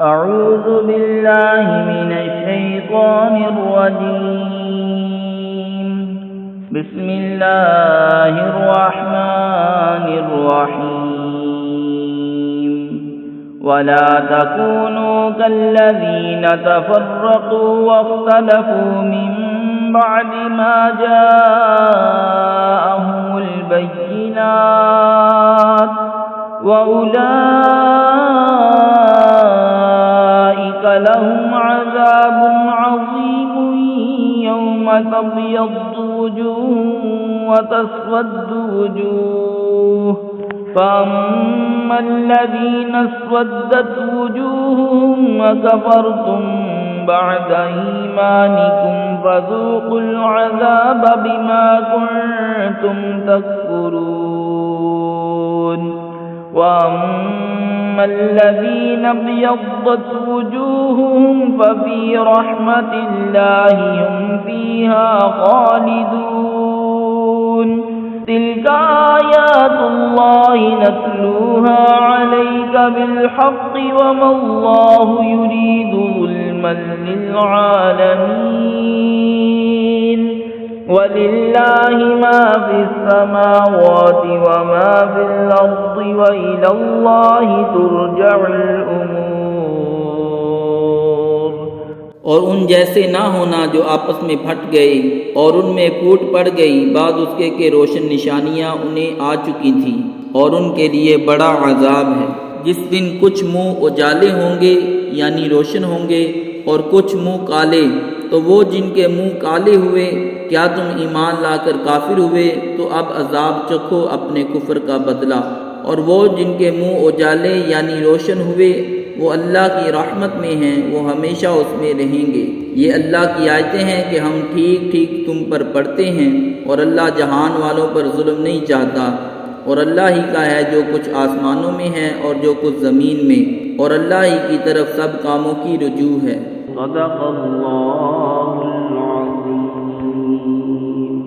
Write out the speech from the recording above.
أعوذ بالله من الشيطان الرجيم. بسم الله الرحمن الرحيم. ولا تكونوا كالذين تفرقوا واختلفوا من بعد ما جاءهم البينات وأولئك لهم عذاب عظيم يوم تبيض وجوه وتسود وجوه. فأما الذين اسودت وجوههم وكفرتم بعد إيمانكم فذوقوا العذاب بما كنتم تكفرون. وأما الذين ابيضت وجوههم ففي رحمة الله هم فيها خالدون. تلك آيات الله نتلوها عليك بالحق وما الله يريد ظلما للعالمين. ولله ما في السماوات وما في الأرض وإلى الله ترجع الأمور. اور ان جیسے نہ ہونا جو آپس میں پھٹ گئے اور ان میں پھوٹ پڑ گئی بعد اس کے کہ روشن نشانیاں انہیں آ چکی تھیں، اور ان کے لیے بڑا عذاب ہے جس دن کچھ منہ اجالے ہوں گے یعنی روشن ہوں گے اور کچھ منہ کالے، تو وہ جن کے منہ کالے ہوئے کیا تم ایمان لا کر کافر ہوئے تو اب عذاب چکھو اپنے کفر کا بدلہ، اور وہ جن کے منہ اجالے یعنی روشن ہوئے وہ اللہ کی رحمت میں ہیں، وہ ہمیشہ اس میں رہیں گے۔ یہ اللہ کی آیتیں ہیں کہ ہم ٹھیک ٹھیک تم پر پڑھتے ہیں، اور اللہ جہان والوں پر ظلم نہیں چاہتا، اور اللہ ہی کا ہے جو کچھ آسمانوں میں ہے اور جو کچھ زمین میں، اور اللہ ہی کی طرف سب کاموں کی رجوع ہے۔ صدق اللہ العظیم۔